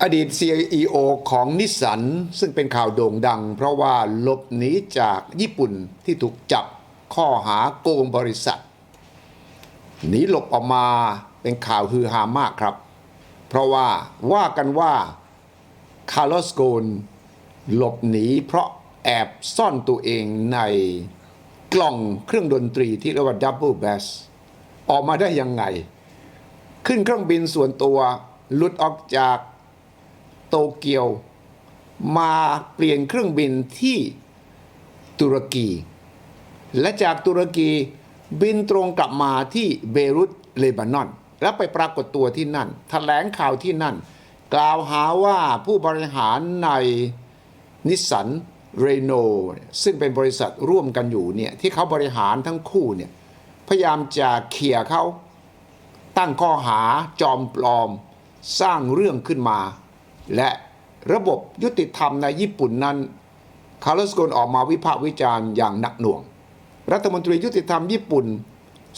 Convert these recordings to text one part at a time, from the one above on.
อดีต CEO ของนิสสันซึ่งเป็นข่าวโด่งดังเพราะว่าหลบหนีจากญี่ปุ่นที่ถูกจับข้อหาโกงบริษัทหนีหลบออกมาเป็นข่าวฮือฮามากครับเพราะว่ากันว่าคาร์ลอสโกนหลบหนีเพราะแอบซ่อนตัวเองในกล่องเครื่องดนตรีที่เรียกว่าดับเบิลแบสออกมาได้ยังไงขึ้นเครื่องบินส่วนตัวหลุดออกจากโตเกียวมาเปลี่ยนเครื่องบินที่ตุรกีและจากตุรกีบินตรงกลับมาที่เบรุตเลบานอนแล้วไปปรากฏตัวที่นั่นแถลงข่าวที่นั่นกล่าวหาว่าผู้บริหารในนิสสันเรโนซึ่งเป็นบริษัทร่วมกันอยู่เนี่ยที่เขาบริหารทั้งคู่เนี่ยพยายามจะเขี่ยเขาตั้งข้อหาจอมปลอมสร้างเรื่องขึ้นมาและระบบยุติธรรมในญี่ปุ่นนั้นคาร์ลอสโกนออกมาวิพากษ์วิจารณ์อย่างหนักหน่วงรัฐมนตรียุติธรรมญี่ปุ่น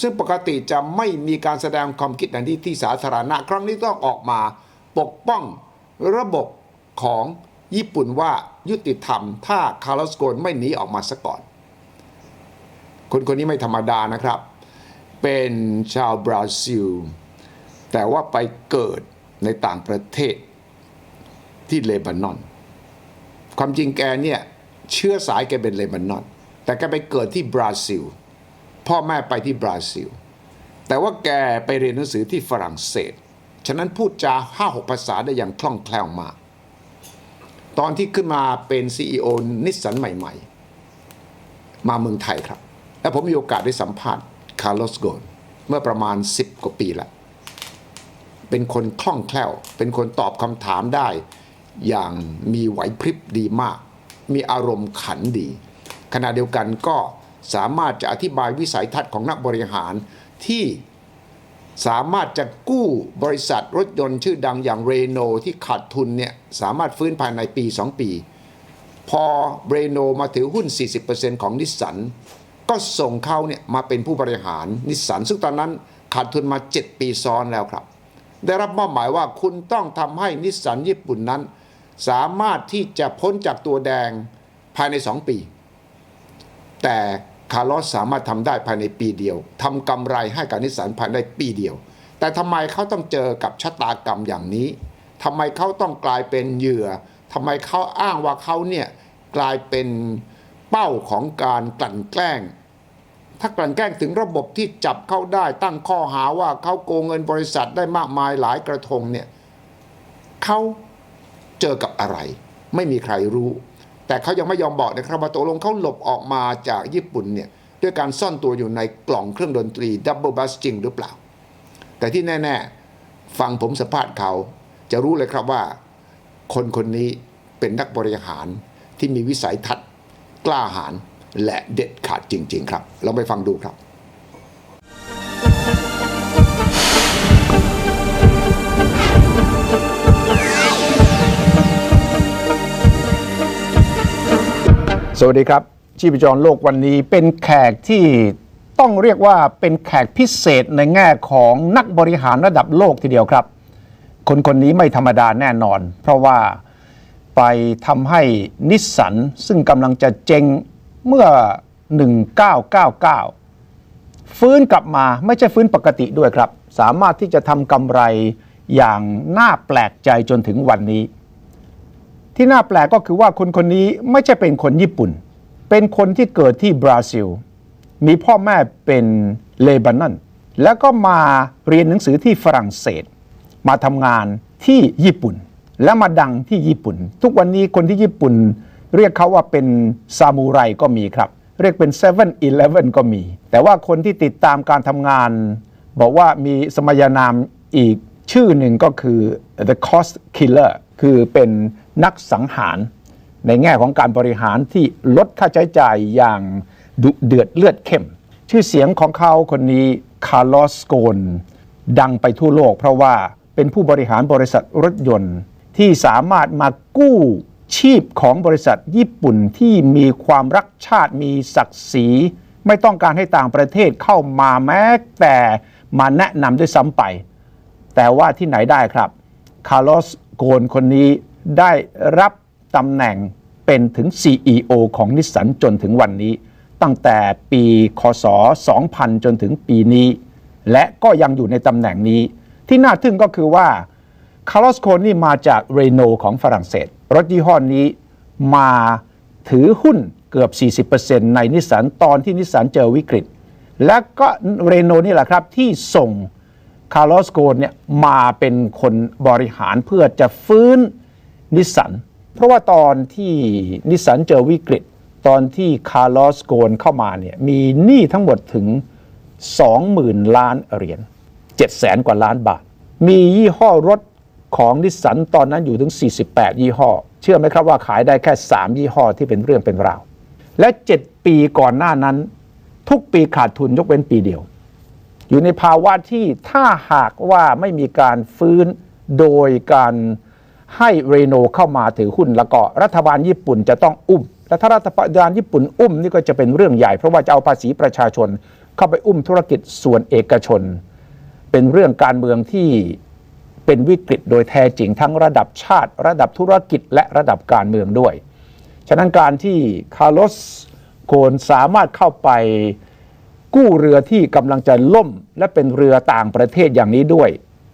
ซึ่งปกติจะไม่มีการแสดงความคิดในที่สาธารณะครั้งนี้ต้องออกมาปกป้องระบบของญี่ปุ่นว่ายุติธรรมถ้าคาร์ลอสโกนไม่หนีออกมาซะก่อนคนนี้ไม่ธรรมดานะครับเป็นชาวบราซิลแต่ว่าไปเกิดในต่างประเทศที่เลบานอนความจริงแกเนี่ยเชื้อสายแกเป็นเลบานอนแต่แกไปเกิดที่บราซิลพ่อแม่ไปที่บราซิลแต่ว่าแกไปเรียนหนังสือที่ฝรั่งเศสฉะนั้นพูดจา5-6 ภาษาได้อย่างคล่องแคล่วมากตอนที่ขึ้นมาเป็น CEO นิสสันใหม่ๆมาเมืองไทยครับและผมมีโอกาสได้สัมภาษณ์คาร์ลอสโกนเมื่อประมาณ10 กว่าปีแล้วเป็นคนคล่องแคล่วเป็นคนตอบคำถามได้อย่างมีไหวพริบดีมากมีอารมณ์ขันดีขณะเดียวกันก็สามารถจะอธิบายวิสัยทัศน์ของนักบริหารที่สามารถจะกู้บริษัทรถยนต์ชื่อดังอย่างเรโนที่ขาดทุนเนี่ยสามารถฟื้นภายในปี2 ปีพอเรโนมาถือหุ้น 40% ของนิสสันก็ส่งเขาเนี่ยมาเป็นผู้บริหารนิสสันซึ่งตอนนั้นขาดทุนมา7 ปีซ้อนแล้วครับได้รับมอบหมายว่าคุณต้องทำให้นิสสันญี่ปุ่นนั้นสามารถที่จะพ้นจากตัวแดงภายใน2 ปีแต่คาร์ลอสสามารถทำได้ภายในปีเดียวทำกำไรให้กับนิสสันภายในปีเดียวแต่ทำไมเขาต้องเจอกับชะตากรรมอย่างนี้ทำไมเขาต้องกลายเป็นเหยื่อทำไมเขาอ้างว่าเขาเนี่ยกลายเป็นเป้าของการกลั่นแกล้งถ้ากลั่นแกล้งถึงระบบที่จับเขาได้ตั้งข้อหาว่าเขาโกงเงินบริษัทได้มากมายหลายกระทงเนี่ยเขาเจอกับอะไรไม่มีใครรู้แต่เขายังไม่ยอมบอกนะครับว่าตกลงเขาหลบออกมาจากญี่ปุ่นเนี่ยด้วยการซ่อนตัวอยู่ในกล่องเครื่องดนตรีดับเบิลบัสจริงหรือเปล่าแต่ที่แน่ๆฟังผมสัมภาษณ์เขาจะรู้เลยครับว่าคนนี้เป็นนักบริหารที่มีวิสัยทัศน์กล้าหาญและเด็ดขาดจริงๆครับลองไปฟังดูครับสวัสดีครับชีพจรโลกวันนี้เป็นแขกที่ต้องเรียกว่าเป็นแขกพิเศษในแง่ของนักบริหารระดับโลกทีเดียวครับคนนี้ไม่ธรรมดาแน่นอนเพราะว่าไปทำให้นิสสันซึ่งกำลังจะเจ๊งเมื่อ1999ฟื้นกลับมาไม่ใช่ฟื้นปกติด้วยครับสามารถที่จะทำกำไรอย่างน่าแปลกใจจนถึงวันนี้ที่น่าแปลกก็คือว่าคนนี้ไม่ใช่เป็นคนญี่ปุ่นเป็นคนที่เกิดที่บราซิลมีพ่อแม่เป็นเลบานอนแล้วก็มาเรียนหนังสือที่ฝรั่งเศสมาทำงานที่ญี่ปุ่นและมาดังที่ญี่ปุ่นทุกวันนี้คนที่ญี่ปุ่นเรียกเขาว่าเป็นซามูไรก็มีครับเรียกเป็น7-Eleven ก็มีแต่ว่าคนที่ติดตามการทำงานบอกว่ามีสมญานามอีกชื่อหนึ่งก็คือ The Cost Killer คือเป็นนักสังหารในแง่ของการบริหารที่ลดค่าใช้จ่ายอย่างดุเดือดเลือดเข้มชื่อเสียงของเขาคนนี้คาร์ลอสโกนดังไปทั่วโลกเพราะว่าเป็นผู้บริหารบริษัทรถยนต์ที่สามารถมากู้ชีพของบริษัทญี่ปุ่นที่มีความรักชาติมีศักดิ์ศรีไม่ต้องการให้ต่างประเทศเข้ามาแม้แต่มาแนะนำด้วยซ้ำไปแต่ว่าที่ไหนได้ครับคาร์ลอส โกนคนนี้ได้รับตำแหน่งเป็นถึง CEO ของนิสสันจนถึงวันนี้ตั้งแต่ปีคศ 2000 จนถึงปีนี้และก็ยังอยู่ในตำแหน่งนี้ที่น่าทึ่งก็คือว่าคาร์ลอสโกนนี่มาจากเรโนของฝรั่งเศสรถยี่ห้อนี้มาถือหุ้นเกือบ 40% ในนิสสันตอนที่นิสสันเจอวิกฤตและก็เรโนนี่แหละครับที่ส่งคาร์ลอสโกนเนี่ยมาเป็นคนบริหารเพื่อจะฟื้นนิสสันเพราะว่าตอนที่นิสสันเจอวิกฤตตอนที่คาร์ลอสโกนเข้ามาเนี่ยมีหนี้ทั้งหมดถึง 20,000 ล้านเหรียญ 700,000 กว่าล้านบาทมียี่ห้อรถของนิสสันตอนนั้นอยู่ถึง 48 ยี่ห้อเชื่อไหมครับว่าขายได้แค่ 3 ยี่ห้อที่เป็นเรื่องเป็นราวและ 7 ปีก่อนหน้านั้นทุกปีขาดทุนยกเว้นปีเดียวอยู่ในภาวะที่ถ้าหากว่าไม่มีการฟื้นโดยการให้เรโนเข้ามาถือหุ้นแล้วก็รัฐบาลญี่ปุ่นจะต้องอุ้มและถ้ารัฐบาลญี่ปุ่นอุ้มนี่ก็จะเป็นเรื่องใหญ่เพราะว่าจะเอาภาษีประชาชนเข้าไปอุ้มธุรกิจส่วนเอกชนเป็นเรื่องการเมืองที่เป็นวิกฤตโดยแท้จริงทั้งระดับชาติระดับธุรกิจและระดับการเมืองด้วยฉะนั้นการที่คาร์ลอสโกนสามารถเข้าไปกู้เรือที่กำลังจะล่มและเป็นเรือต่างประเทศอย่างนี้ด้วย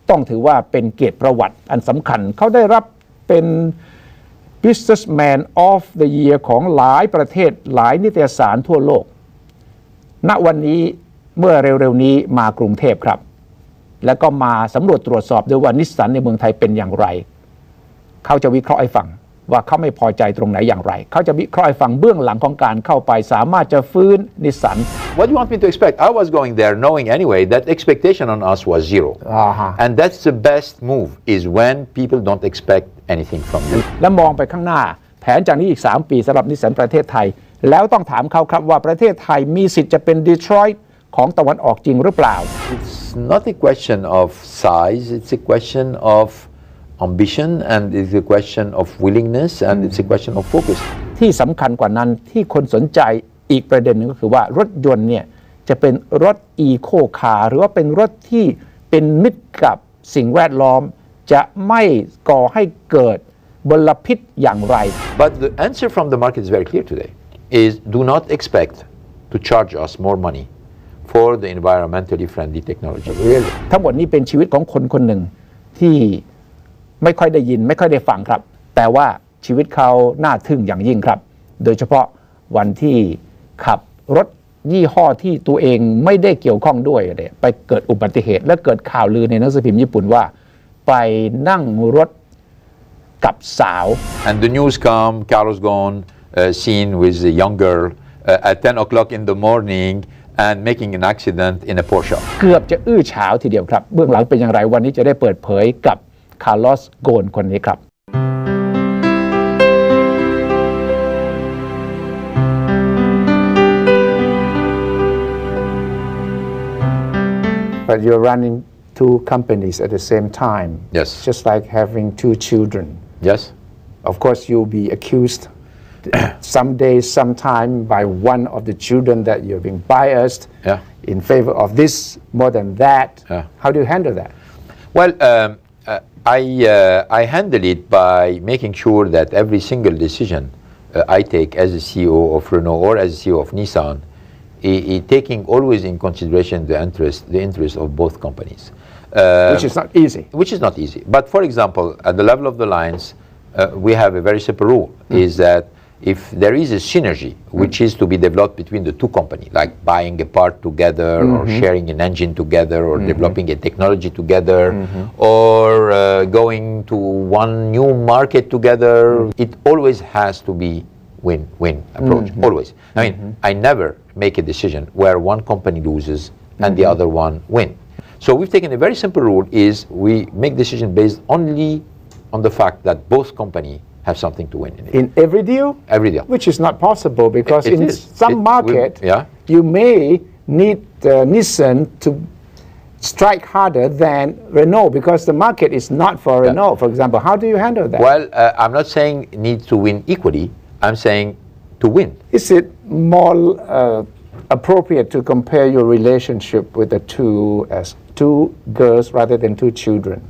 ต้องถือว่าเป็นเกียรติประวัติอันสำคัญเขาได้รับเป็น Businessman of the Year ของหลายประเทศหลายนิตยสารทั่วโลกณวันนี้เมื่อเร็วๆนี้มากรุงเทพครับแล้วก็มาสำรวจตรวจสอบด้วยว่านิสสันในเมืองไทยเป็นอย่างไรเขาจะวิเคราะห์ให้ฟังว่าเขาไม่พอใจตรงไหนอย่างไรเขาจะวิเคราะห์ให้ฟังเบื้องหลังของการเข้าไปสามารถจะฟื้นนิสสัน What do you want me to expect? I was going there knowing anyway that expectation on us was zero. And that's the best move is when people don't expect anything from you. และมองไปข้างหน้าแผนจากนี้อีก3 ปีสำหรับนิสสันประเทศไทยแล้วต้องถามเขาครับว่าประเทศไทยมีสิทธิ์จะเป็นดีทรอยต์ของตะวันออกจริงหรือเปล่า It's not a question of size, it's a question of ambition and it's a question of willingness and it's a question of focus. ที่สำคัญกว่านั้นที่คนสนใจอีกประเด็นหนึ่งก็คือว่ารถยนต์เนี่ยจะเป็นรถอีโคคาร์หรือว่าเป็นรถที่เป็นมิตรกับสิ่งแวดล้อมจะไม่ก่อให้เกิดมลพิษอย่างไร But the answer from the market is very clear today is do not expect to charge us more money for the environmentally friendly technology. Really. ทั้งหมดนี้เป็นชีวิตของคนคนหนึ่งที่ไม่ค่อยได้ยินไม่ค่อยได้ฟังครับแต่ว่าชีวิตเขาน่าทึ่งอย่างยิ่งครับโดยเฉพาะวันที่ขับรถยี่ห้อที่ตัวเองไม่ได้เกี่ยวข้องด้วยเนี่ยไปเกิดอุบัติเหตุและเกิดข่าวลือในหนังสือพิมพ์ญี่ปุ่นว่าไปนั่งรถกับสาว And the news come, Carlos Ghosn seen with a young girl at 10 o'clock in the morning and making an accident in a Porsche. เกือบจะอื้อฉาวทีเดียวครับเบื้องหลังเป็นอย่างไรวันนี้จะได้เปิดเผยกับคาร์ลอสโกนคนนี้ครับ But you're running 2 companies at the same time. Yes. Just like having 2 children. Yes. Of course, you'll be accused someday, sometime by one of the children that you're being biased in favor of this more than that. How do you handle that? Well, I handle it by making sure that every single decision I take as a CEO of Renault or as a CEO of Nissan, taking always in consideration the interest of both companies. Which is not easy. Which is not easy. But for example, at the level of the lines, we have a very simple rule, is that if there is a synergy which is to be developed between the 2 companies, like buying a part together or sharing an engine together or developing a technology together or going to one new market together, it always has to be win-win approach, always. I mean, I never make a decision where one company loses and the other one win. So we've taken a very simple rule is we make decision based only on the fact that both companies have something to win in it. In every deal? Every deal. Which is not possible because in some market, yeah. you may need Nissen to strike harder than Renault because the market is not for Renault, for example. How do you handle that? Well, I'm not saying need to win equally. I'm saying to win. Is it more appropriate to compare your relationship with the 2 as 2 girls rather than 2 children?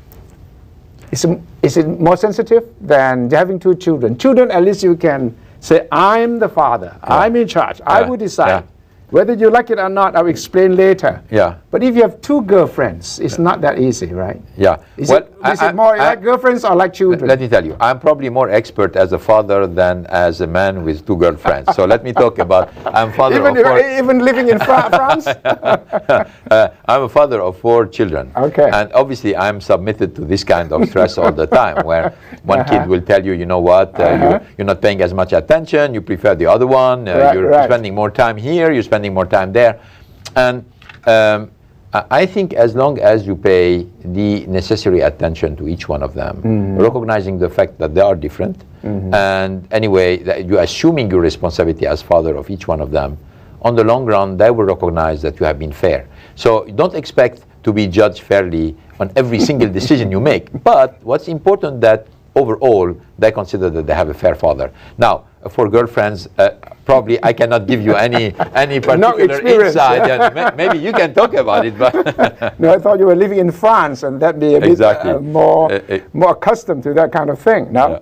Is it more sensitive than having two children? Children, at least you can say, I'm the father, I'm in charge, I will decide. Whether you like it or not, I'll explain later. Yeah. But if you have two girlfriends, it's not that easy, right? Yeah. Is it more like girlfriends or like children? Let me tell you, I'm probably more expert as a father than as a man with two girlfriends. So let me talk about, I'm father of four. Even living in France? I'm a father of 4 children. Okay. And obviously I'm submitted to this kind of stress all the time, where one kid will tell you, you know what, you're not paying as much attention, you prefer the other one, you're spending more time here, you're spending more time there. And I think as long as you pay the necessary attention to each one of them, recognizing the fact that they are different, and anyway, that you're assuming your responsibility as father of each one of them, on the long run, they will recognize that you have been fair. So don't expect to be judged fairly on every single decision you make. But what's important that overall, they consider that they have a fair father. Now, for girlfriends, probably I cannot give you any particular insight. And maybe you can talk about it, but no, I thought you were living in France, and that'd be a bit more accustomed to that kind of thing. No,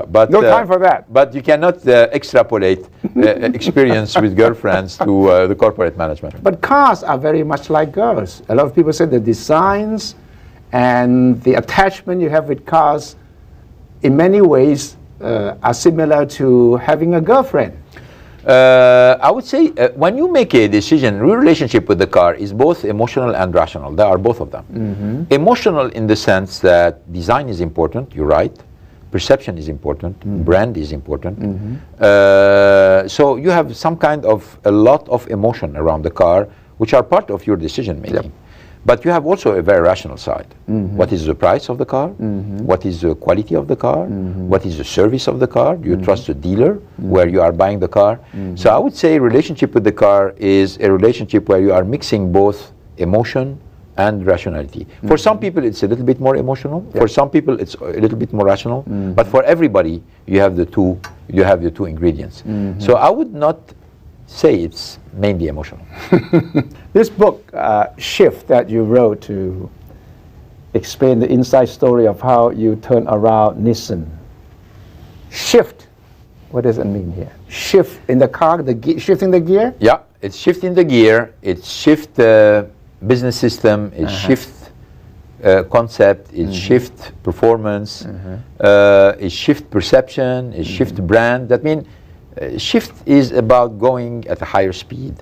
but no time for that. But you cannot extrapolate experience with girlfriends to the corporate management. But cars are very much like girls. A lot of people say the designs and the attachment you have with cars, in many ways, are similar to having a girlfriend. I would say when you make a decision, your relationship with the car is both emotional and rational. There are both of them. Emotional in the sense that design is important, you're right. Perception is important, brand is important. So you have some kind of, a lot of emotion around the car, which are part of your decision making. But you have also a very rational side. What is the price of the car? What is the quality of the car? What is the service of the car? Do you trust the dealer where you are buying the car? So I would say relationship with the car is a relationship where you are mixing both emotion and rationality. For some people it's a little bit more emotional. For some people it's a little bit more rational. But for everybody you have the two ingredients. So I would not say it's mainly emotional. This book, Shift, that you wrote to explain the inside story of how you turn around Nissen. Shift, what does it mean here? Shift in the car, shifting the gear? Yeah, it's shifting the gear, it's shift business system, it's shift concept, it's shift performance, it's shift perception, it's shift brand. That means shift is about going at a higher speed,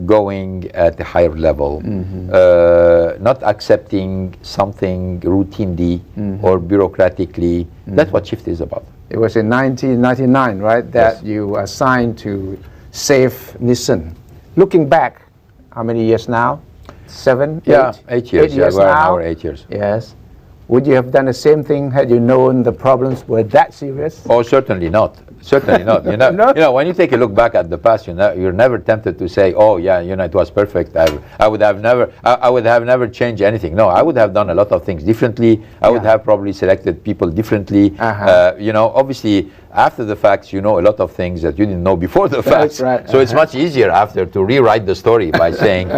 going at a higher level, not accepting something routinely or bureaucratically. That's what shift is about. It was in 1999, right, that you were assigned to save Nissen. Looking back, how many years now? 7, 8? Yeah, 8 years. 8 years now. 8 years. Yes. Would you have done the same thing had you known the problems were that serious? Oh, certainly not. Certainly not. You know, when you take a look back at the past, you're never tempted to say, "Oh, yeah, it was perfect. I would have never changed anything." No, I would have done a lot of things differently. I would have probably selected people differently. Obviously, after the facts, you know a lot of things that you didn't know before the facts. Right. So it's much easier after to rewrite the story by saying,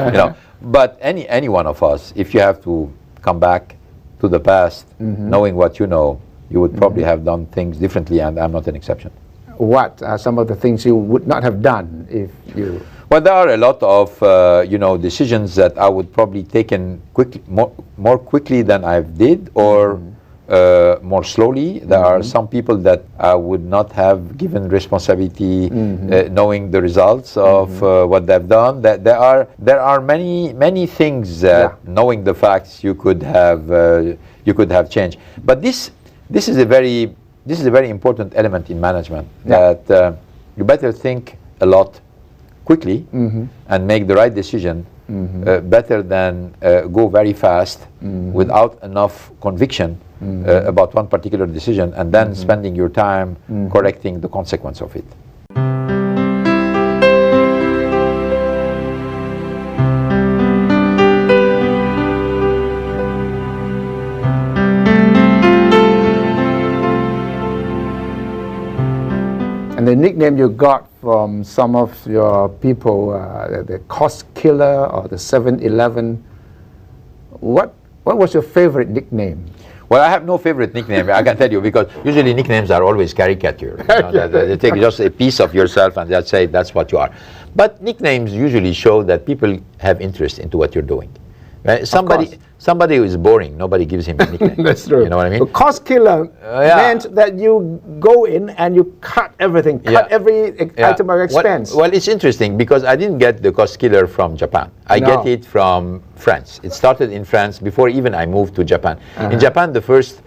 But any one of us, if you have to come back to the past, knowing what you know, you would probably have done things differently, and I'm not an exception. What are some of the things you would not have done if you... Well, there are a lot of decisions that I would probably taken more quickly than I did, or more slowly. There are some people that I would not have given responsibility, knowing the results of what they've done. That there are many things that, knowing the facts, you could have changed. But this is a very important element in management, that you better think a lot quickly and make the right decision, better than go very fast without enough conviction about one particular decision, and then spending your time correcting the consequence of it. And the nickname you got from some of your people, the cost killer or the 7-Eleven, what was your favorite nickname? Well, I have no favorite nickname, I can tell you, because usually nicknames are always caricature. They take just a piece of yourself and they say that's what you are. But nicknames usually show that people have interest into what you're doing. Right? Somebody who is boring, nobody gives him a nickname. That's true. You know what I mean? The cost killer meant that you go in and you cut everything, cut every item of expense. Well, it's interesting because I didn't get the cost killer from Japan. I get it from France. It started in France before even I moved to Japan. In Japan, the first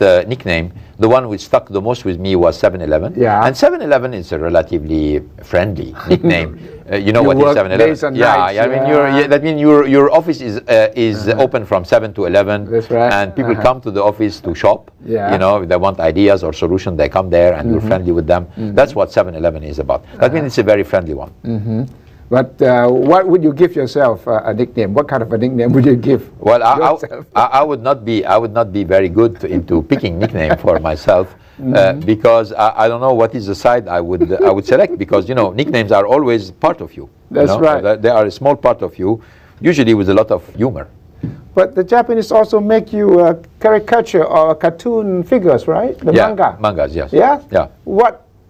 nickname, the one which stuck the most with me was 7-Eleven. Yeah. And 7-Eleven is a relatively friendly nickname. You know You what is work 7-Eleven? days and nights, I mean, that means your office is open from 7 to 11. That's right. And people come to the office to shop. Yeah. You know, they want ideas or solutions, they come there and you're friendly with them. That's what 7-Eleven is about. That means it's a very friendly one. But what would you give yourself a nickname? What kind of a nickname would you give? Well, I would not be very good into picking nickname for myself because I don't know what is the side I would select, because you know nicknames are always part of you. That's you know? right. They are a small part of you, usually with a lot of humor. But the Japanese also make you a caricature or cartoon figures, right? The manga. Mangas, yes. Yeah? Yeah.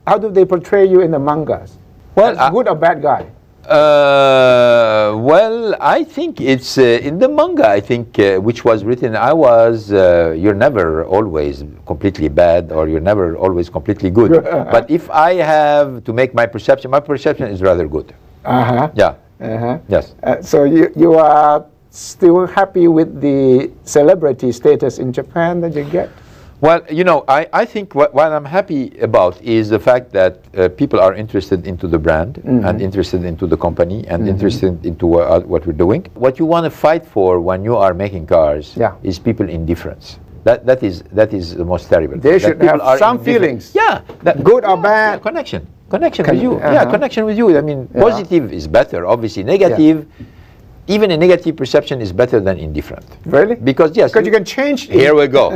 How do they portray you in the mangas? Well, As good or bad guy? Well, I think it's in the manga. I think which was written, you're never always completely bad, or you're never always completely good. But if I have to make my perception is rather good. Yeah. Yes. So you are still happy with the celebrity status in Japan that you get? Well, you know, I think what I'm happy about is the fact that people are interested into the brand and interested into the company and interested into what we're doing. What you want to fight for when you are making cars is people indifference. That is the most terrible. They should have some feelings. Yeah. Good or bad. Connection with you. Yeah, connection with you. I mean, positive is better, obviously. Negative, even a negative perception is better than indifferent. Really? Because yes. Because you can change. Here we go.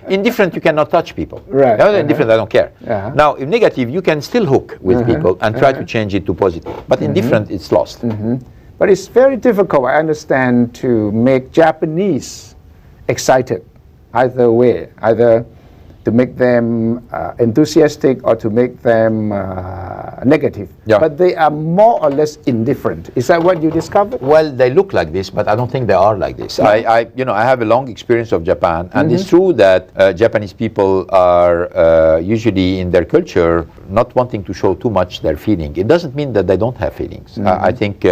Indifferent, you cannot touch people. Right. Indifferent, I don't care. Now, if negative, you can still hook with people and try to change it to positive. But indifferent, it's lost. But it's very difficult, I understand, to make Japanese excited either way, either to make them enthusiastic or to make them negative. Yeah. But they are more or less indifferent. Is that what you discovered? Well, they look like this, but I don't think they are like this. I have a long experience of Japan, and it's true that Japanese people are usually in their culture not wanting to show too much their feeling. It doesn't mean that they don't have feelings. I think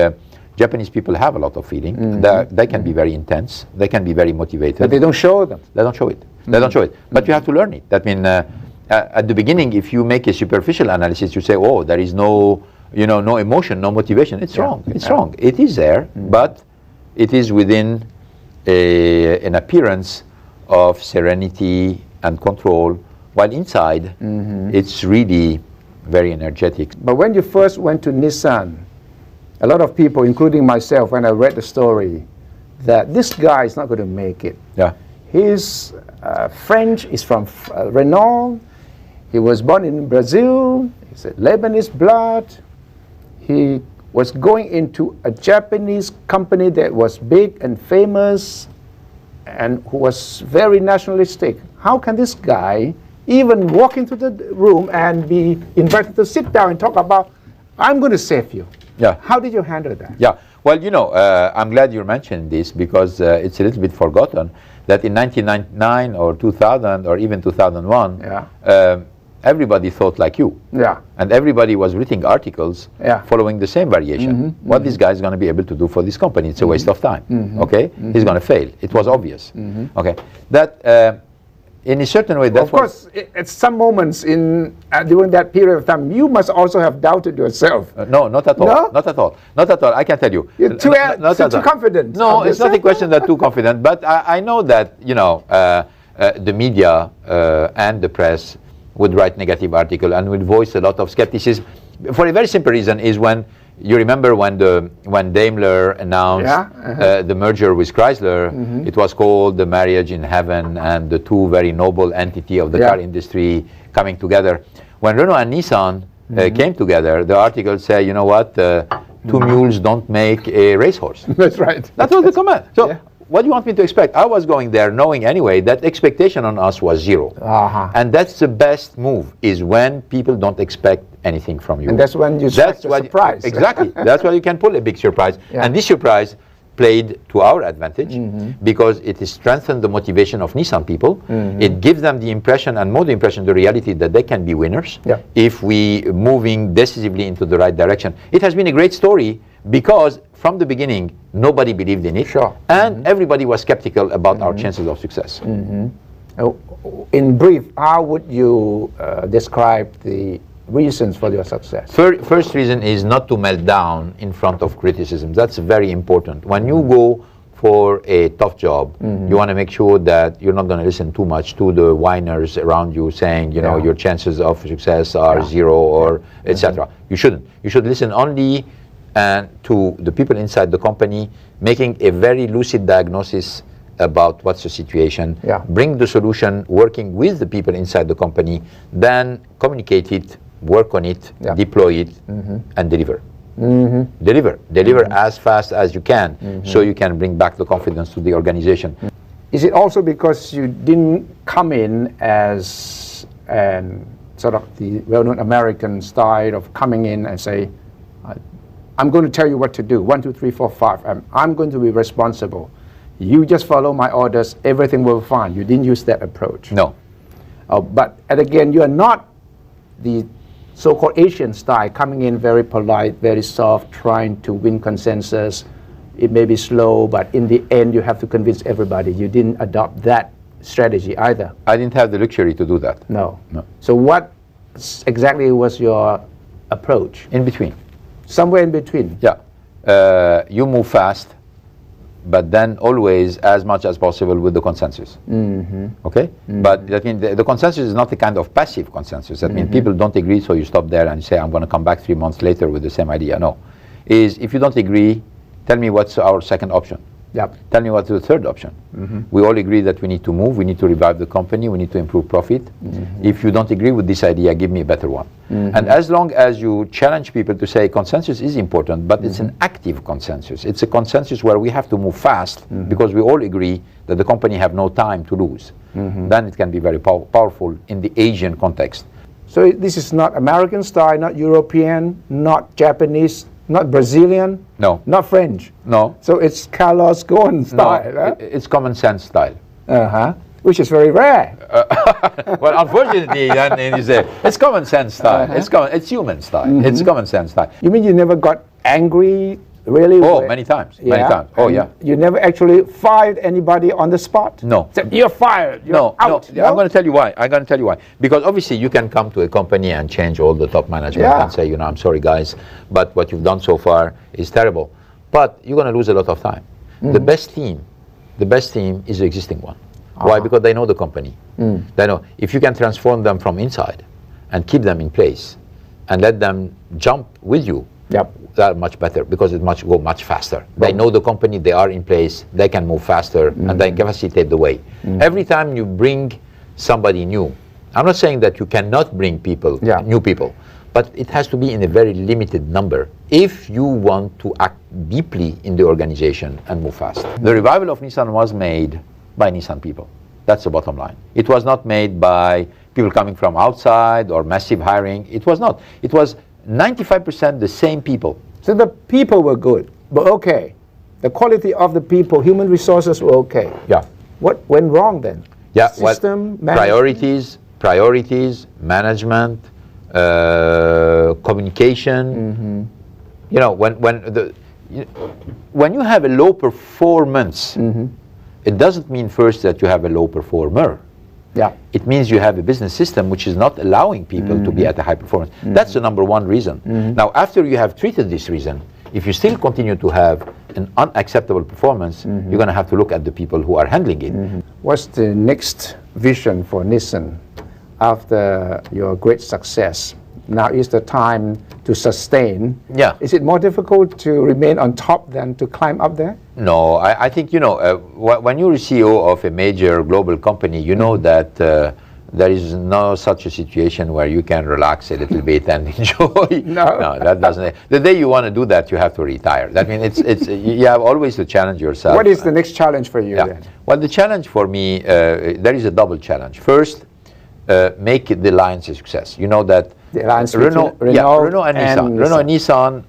Japanese people have a lot of feeling. They can be very intense. They can be very motivated. But they don't show them. They don't show it. They don't show it. But you have to learn it. That means at the beginning, if you make a superficial analysis, you say, "Oh, there is no emotion, no motivation." It's wrong. It's wrong. It is there, but it is within an appearance of serenity and control, while inside it's really very energetic. But when you first went to Nissan, a lot of people, including myself, when I read the story, that this guy is not going to make it. Yeah. He's French, he's from Renault, he was born in Brazil, he's a Lebanese blood, he was going into a Japanese company that was big and famous and who was very nationalistic. How can this guy even walk into the room and be invited to sit down and talk about, I'm going to save you? Yeah. How did you handle that? Yeah. Well, I'm glad you mentioned this because it's a little bit forgotten that in 1999 or 2000 or even 2001, everybody thought like you. Yeah. And everybody was writing articles following the same variation. What this guy is going to be able to do for this company, it's a waste of time. Okay? He's going to fail. It was obvious. Okay? That, in a certain way, that's of course, at some moments during that period of time, you must also have doubted yourself. No, not at all. No? Not at all. Not at all. I can tell you. You're too confident. No, it's not a question that too confident. But I know that the media and the press would write negative article and would voice a lot of skepticism for a very simple reason. Is when you remember when Daimler announced the merger with Chrysler, it was called the marriage in heaven, and the two very noble entity of the car industry coming together. When Renault and Nissan came together, the articles say, you know what, two mules don't make a racehorse. That's right. That was the comment. So what do you want me to expect? I was going there knowing anyway that expectation on us was zero. And that's the best move, is when people don't expect anything from you. And that's when you expect a surprise. Exactly. That's why you can pull a big surprise. Yeah. And this surprise played to our advantage because it has strengthened the motivation of Nissan people. It gives them the impression, and more the impression, the reality that they can be winners if we moving decisively into the right direction. It has been a great story because from the beginning, nobody believed in it. And everybody was skeptical about our chances of success. In brief, how would you describe the reasons for your success? First reason is not to melt down in front of criticism. That's very important. When you go for a tough job, you want to make sure that you're not going to listen too much to the whiners around you saying, you know, your chances of success are zero or etc. You shouldn't. You should listen only to the people inside the company, making a very lucid diagnosis about what's the situation, bring the solution, working with the people inside the company, then communicate it, work on it, deploy it, and deliver. Deliver as fast as you can, so you can bring back the confidence to the organization. Is it also because you didn't come in as sort of the well-known American style of coming in and say, I'm going to tell you what to do, 1, 2, 3, 4, 5, I'm going to be responsible. You just follow my orders, everything will be fine. You didn't use that approach. No. But again, you are not the so-called Asian style, coming in very polite, very soft, trying to win consensus. It may be slow, but in the end, you have to convince everybody. You didn't adopt that strategy either. I didn't have the luxury to do that. No. So what exactly was your approach? In between. Somewhere in between. Yeah. You move fast, but then always as much as possible with the consensus. Okay? But that means the consensus is not a kind of passive consensus. That means people don't agree, so you stop there and you say, I'm going to come back 3 months later with the same idea. No. Is if you don't agree, tell me what's our second option. Tell me what's the third option. We all agree that we need to move, we need to revive the company, we need to improve profit. If you don't agree with this idea, give me a better one. And as long as you challenge people to say consensus is important, but it's an active consensus. It's a consensus where we have to move fast because we all agree that the company have no time to lose. Then it can be very powerful in the Asian context. So this is not American style, not European, not Japanese, not Brazilian, no, not French, no. So it's Carlos Ghosn style. No, it's common sense style. Which is very rare. Well, unfortunately, then it's common sense style. It's human style. It's common sense style. You mean you never got angry, really? Oh, many times. Many times. Oh, yeah. You never actually fired anybody on the spot? No. So you're fired. You're out. No. I'm going to tell you why. Because obviously you can come to a company and change all the top management and say, you know, I'm sorry, guys, but what you've done so far is terrible. But you're going to lose a lot of time. The best team is the existing one. Why? Because they know the company. They know if you can transform them from inside and keep them in place and let them jump with you, they're much better because it go much faster. They know the company, they are in place, they can move faster and they can facilitate the way. Every time you bring somebody new, I'm not saying that you cannot bring people, new people, but it has to be in a very limited number if you want to act deeply in the organization and move fast. The revival of Nissan was made by Nissan people. That's the bottom line. It was not made by people coming from outside or massive hiring. It was not. It was 95% the same people. So the people were good, but okay. The quality of the people, human resources were okay. Yeah. What went wrong then? System, priorities, management, communication. You know, when you have a low performance, it doesn't mean first that you have a low performer. It means you have a business system which is not allowing people to be at a high performance. That's the number one reason. Now, after you have treated this reason, if you still continue to have an unacceptable performance, you're going to have to look at the people who are handling it. What's the next vision for Nissen after your great success? Now is the time to sustain. Is it more difficult to remain on top than to climb up there? No, I think, you know, when you're a CEO of a major global company, you know that there is no such a situation where you can relax a little bit and enjoy. No. That doesn't. The day you want to do that, you have to retire. That means it's you have always to challenge yourself. What is the next challenge for you then? Well, the challenge for me, there is a double challenge. First, make the Alliance a success. You know that The alliance Renault between Renault and Nissan. Renault and Nissan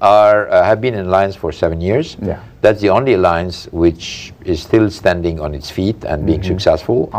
have been in alliance for 7 years. Yeah. That's the only alliance which is still standing on its feet and being successful.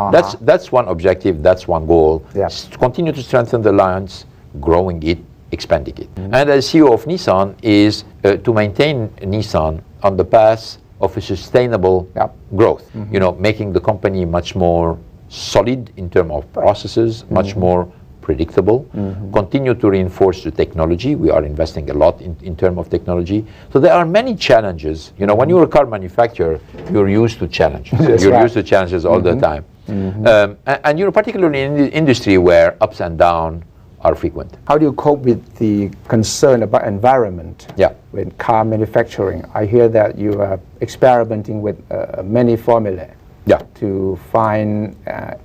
That's one objective. That's one goal. Yeah. To continue to strengthen the alliance, growing it, expanding it. And as CEO of Nissan is to maintain Nissan on the path of a sustainable growth. You know, making the company much more solid in terms of processes, much more predictable, continue to reinforce the technology. We are investing a lot in terms of technology. So there are many challenges. You know, when you're a car manufacturer, you're used to challenges. You're used to challenges all the time. And you're particularly in the industry where ups and downs are frequent. How do you cope with the concern about environment? Yeah. When car manufacturing, I hear that you are experimenting with many formulae. Yeah. To find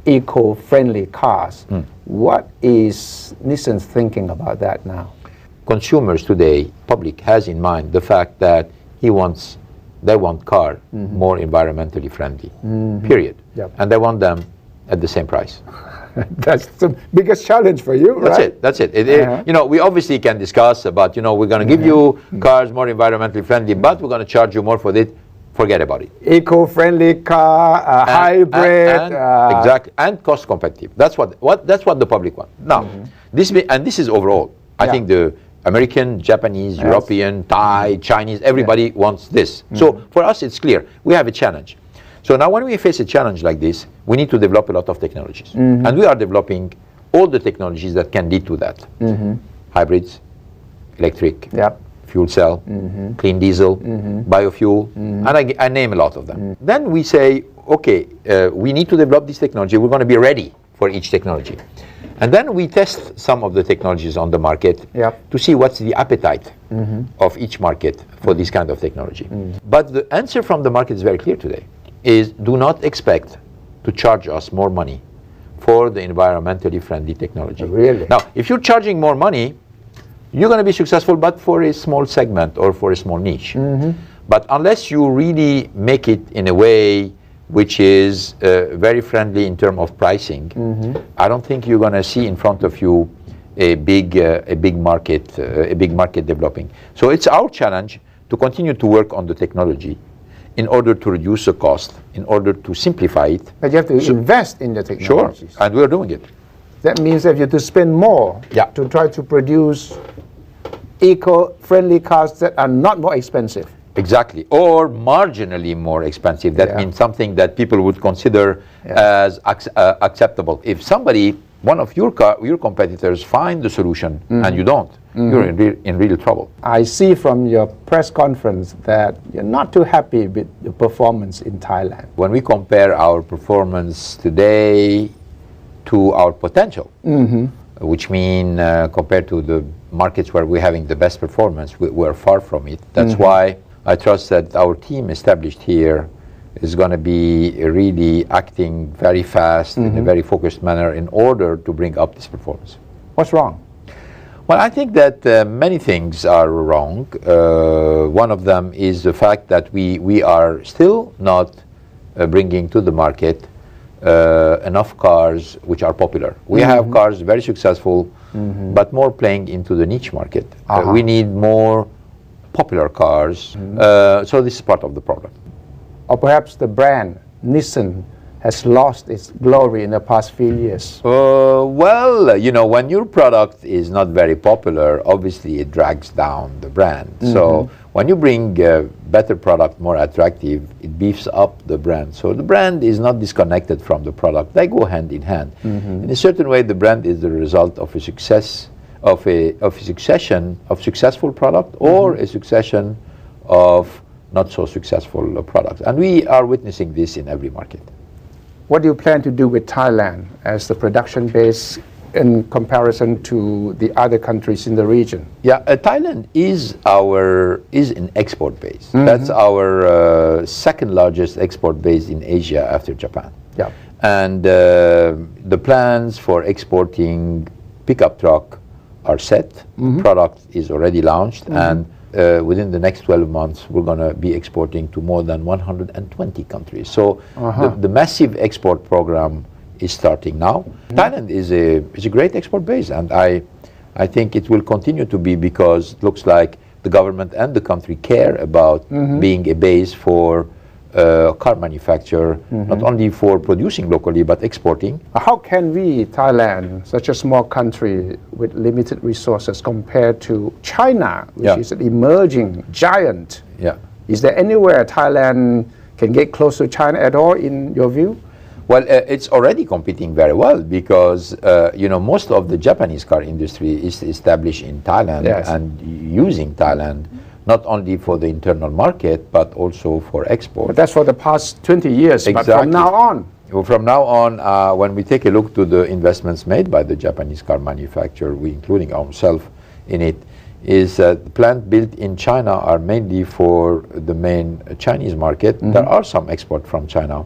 eco-friendly cars. What is Nissan thinking about that now? Consumers today, public has in mind the fact that they want car more environmentally friendly, period. Yep. And they want them at the same price. That's the biggest challenge for you, right? That's it. You know, we obviously can discuss about, you know, we're going to give you cars more environmentally friendly, but we're going to charge you more for it. Forget about it. Eco-friendly car, hybrid, exactly, and cost competitive. That's what the public want. Now, this is overall. I think the American, Japanese, European, Thai, Chinese, everybody wants this. So for us, it's clear we have a challenge. So now, when we face a challenge like this, we need to develop a lot of technologies, and we are developing all the technologies that can lead to that. Hybrids, electric. Fuel cell, clean diesel, biofuel, and I name a lot of them. Then we say, okay, we need to develop this technology. We're going to be ready for each technology. And then we test some of the technologies on the market to see what's the appetite of each market for this kind of technology. But the answer from the market is very clear today, is do not expect to charge us more money for the environmentally friendly technology. Really? Now, if you're charging more money, you're going to be successful, but for a small segment or for a small niche. But unless you really make it in a way which is very friendly in terms of pricing, I don't think you're going to see in front of you a big market developing. So it's our challenge to continue to work on the technology in order to reduce the cost, in order to simplify it. But you have to invest in the technologies. Sure, and we're doing it. That means that you have to spend more to try to produce eco-friendly cars that are not more expensive. Exactly, or marginally more expensive. That means something that people would consider as acceptable. If one of your competitors find the solution and you don't, you're in real trouble. I see from your press conference that you're not too happy with the performance in Thailand. When we compare our performance today to our potential, which mean compared to the markets where we're having the best performance, we're far from it. That's why I trust that our team established here is going to be really acting very fast in a very focused manner in order to bring up this performance. What's wrong? Well, I think that many things are wrong. One of them is the fact that we are still not bringing to the market enough cars which are popular. We have cars very successful, but more playing into the niche market. We need more popular cars. So this is part of the problem. Or perhaps the brand Nissen has lost its glory in the past few years. Well, you know, when your product is not very popular, obviously it drags down the brand. So when you bring a better product, more attractive, it beefs up the brand. So the brand is not disconnected from the product. They go hand in hand. In a certain way, the brand is the result of a success, of a succession of successful product or a succession of not so successful products. And we are witnessing this in every market. What do you plan to do with Thailand as the production base in comparison to the other countries in the region? Yeah, Thailand is an export base. That's our second largest export base in Asia after Japan. and the plans for exporting pickup truck are set. Product is already launched, and within the next 12 months, we're going to be exporting to more than 120 countries. So the massive export program is starting now. Thailand is a great export base, and I think it will continue to be, because it looks like the government and the country care about being a base for car manufacture, not only for producing locally but exporting. How can we, Thailand, such a small country with limited resources, compare to China, which is an emerging giant? Yeah. Is there anywhere Thailand can get close to China at all, in your view? Well, it's already competing very well, because most of the Japanese car industry is established in Thailand and using Thailand not only for the internal market but also for export. But that's for the past 20 years. Exactly. But from now on, Well, from now on, when we take a look to the investments made by the Japanese car manufacturer, we including ourselves in it, is that the plant built in China are mainly for the main Chinese market. There are some export from China,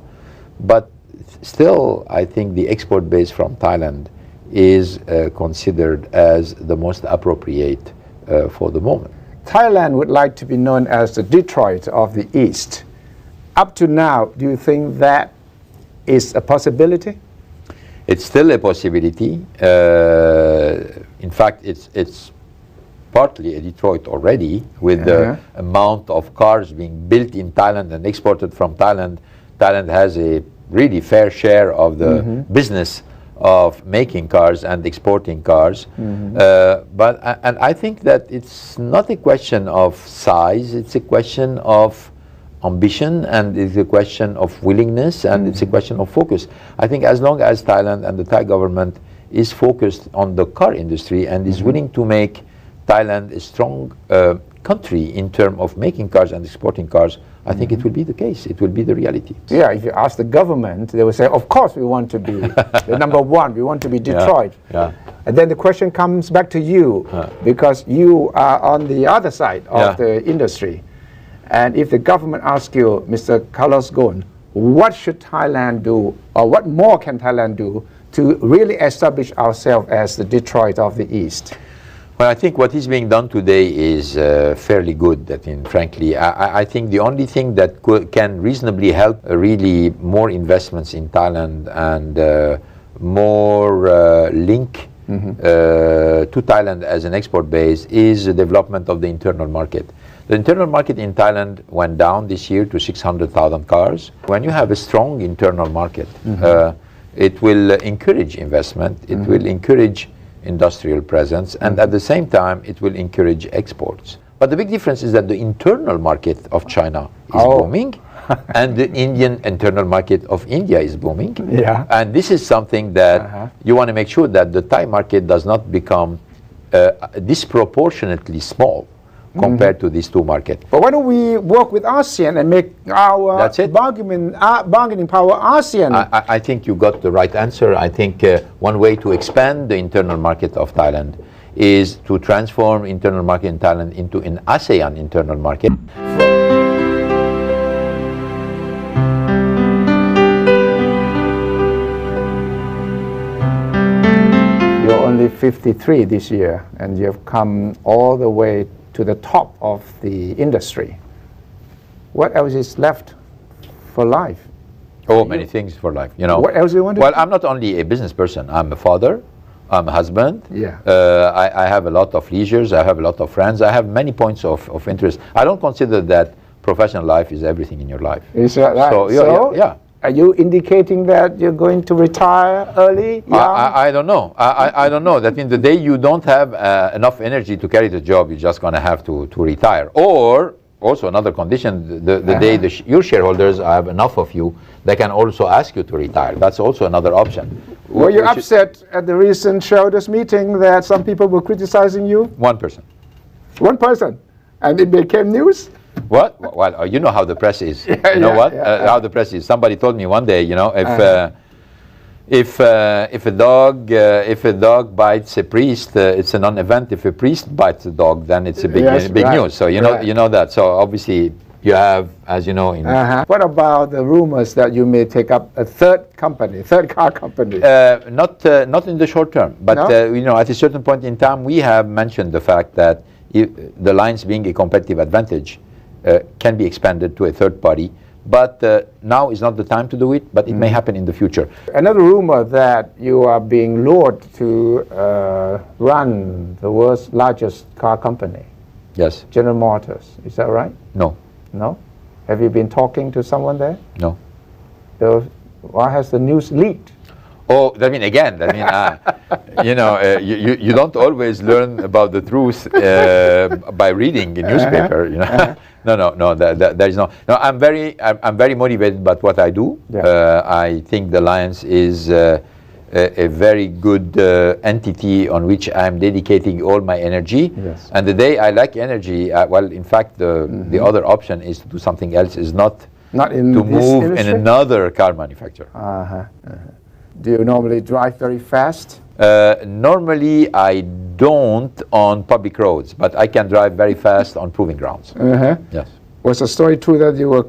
but still, I think the export base from Thailand is considered as the most appropriate for the moment. Thailand would like to be known as the Detroit of the East. Up to now, do you think that is a possibility? It's still a possibility. In fact, it's partly a Detroit already, with the amount of cars being built in Thailand and exported from Thailand. Thailand has a really fair share of the business of making cars and exporting cars. But I think that it's not a question of size, it's a question of ambition, and it's a question of willingness, and it's a question of focus. I think as long as Thailand and the Thai government is focused on the car industry and is willing to make Thailand a strong country in terms of making cars and exporting cars, I think it will be the case. It will be the reality. Yeah, if you ask the government, they will say, of course we want to be the number one, we want to be Detroit. And then the question comes back to you, because you are on the other side of the industry. And if the government asks you, Mr. Carlos Ghosn, what should Thailand do, or what more can Thailand do to really establish ourselves as the Detroit of the East? Well, I think what is being done today is fairly good. Frankly, I think the only thing that can reasonably help really more investments in Thailand and more link to Thailand as an export base is the development of the internal market. The internal market in Thailand went down this year to 600,000 cars. When you have a strong internal market, it will encourage investment, it will encourage industrial presence, and at the same time it will encourage exports. But the big difference is that the internal market of China is booming and the Indian internal market of India is booming. And this is something that you want to make sure that the Thai market does not become disproportionately small compared to these two markets. But why don't we work with ASEAN and make our bargaining power ASEAN? I think you got the right answer. I think one way to expand the internal market of Thailand is to transform internal market in Thailand into an ASEAN internal market. You're only 53 this year, and you have come all the way to the top of the industry. What else is left for life? Oh, many things for life. What else do you want to do? Well, I'm not only a business person. I'm a father. I'm a husband. I have a lot of leisures. I have a lot of friends. I have many points of interest. I don't consider that professional life is everything in your life. Is that right? So, yeah. Are you indicating that you're going to retire early? I don't know. I don't know. That means the day you don't have enough energy to carry the job, you're just going to have to retire. Or also another condition, the day your shareholders have enough of you, they can also ask you to retire. That's also another option. Were you upset at the recent shareholders meeting that some people were criticizing you? One person. One person? And it became news? What? Well, you know how the press is. How the press is. Somebody told me one day, if a dog bites a priest, it's a non-event. If a priest bites a dog, then it's a big news. So you know that. So obviously, You have, as you know, in What about the rumors that you may take up a third car company? not in the short term, but No? at a certain point in time, we have mentioned the fact that the lines being a competitive advantage can be expanded to a third party. But now is not the time to do it, but it may happen in the future. Another rumor that you are being lured to run the world's largest car company, Yes. General Motors. Is that right? No. No? Have you been talking to someone there? No. Why has the news leaked? Oh, you don't always learn about the truth by reading a newspaper. No. There is no. No, I'm very motivated by what I do. Yeah. I think the Alliance is a very good entity on which I'm dedicating all my energy. Yes. And the day I lack energy, in fact, the other option is to do something else. Is not in to this move industry? in another car manufacturer. Do you normally drive very fast? Normally, I don't on public roads, but I can drive very fast on proving grounds. Yes. Was the story true that you were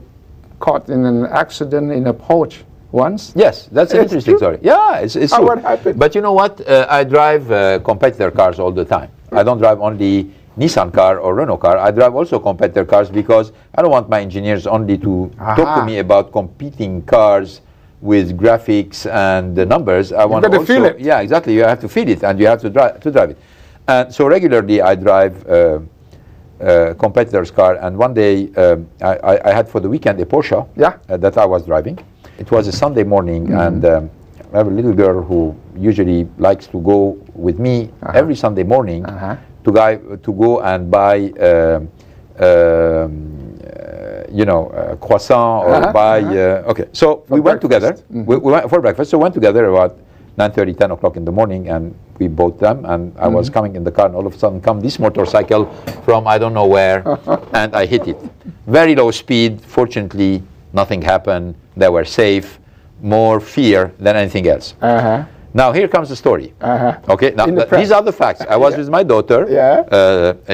caught in an accident in a Porsche once? Yes, that's an It's interesting true? story. Yeah, it's true. What happened? But you know what? I drive competitor cars all the time. I don't drive only Nissan car or Renault car. I drive also competitor cars because I don't want my engineers only to talk to me about competing cars with graphics and the numbers. I want gotta also feel it. Yeah, exactly. You have to feel it and you have to drive it. And so regularly I drive competitor's car. And one day I had for the weekend a Porsche that I was driving. It was a Sunday morning, and I have a little girl who usually likes to go with me every Sunday morning to go and buy croissant or buy. Okay, so we went together. We went for breakfast. So we went together about 9:30, 10 o'clock in the morning, and we bought them. And I was coming in the car, and all of a sudden, come this motorcycle from I don't know where, and I hit it. Very low speed. Fortunately, nothing happened. They were safe. More fear than anything else. Now here comes the story. Okay, now these are the facts. I was with my daughter.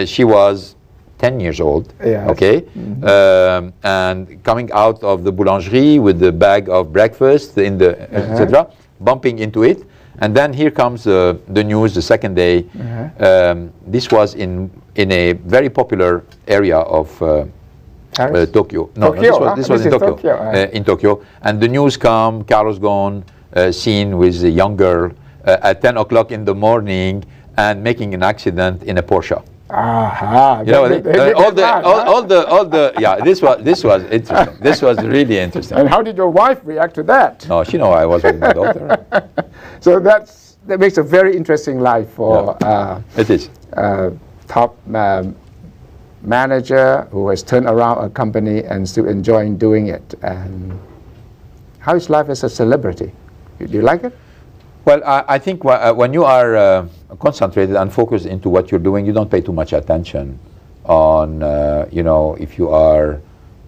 She was 10 years old. Okay, and coming out of the boulangerie with the bag of breakfast in the etc., bumping into it, and then here comes the news the second day. This was in a very popular area of Tokyo. No, this was in Tokyo. In Tokyo, and the news come: Carlos Ghosn seen with a young girl at 10 o'clock in the morning and making an accident in a Porsche. You know, this was interesting. This was really interesting. And how did your wife react to that? No, she know I was with my daughter. So that makes a very interesting life for it is top manager who has turned around a company and still enjoying doing it. And how is life as a celebrity? Do you like it? Well, I think when you are concentrated and focused into what you're doing, you don't pay too much attention on, if you are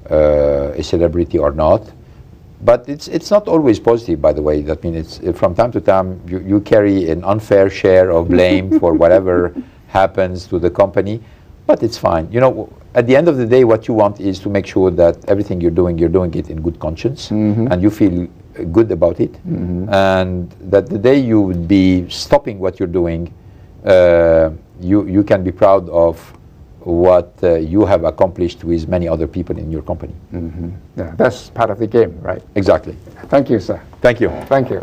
a celebrity or not. But it's not always positive, by the way. That means from time to time you carry an unfair share of blame for whatever happens to the company. But it's fine. At the end of the day, what you want is to make sure that everything you're doing it in good conscience, and you feel good about it, and that the day you would be stopping what you're doing, you can be proud of what you have accomplished with many other people in your company. Yeah, that's part of the game, right? Exactly. Thank you, sir. Thank you. Thank you.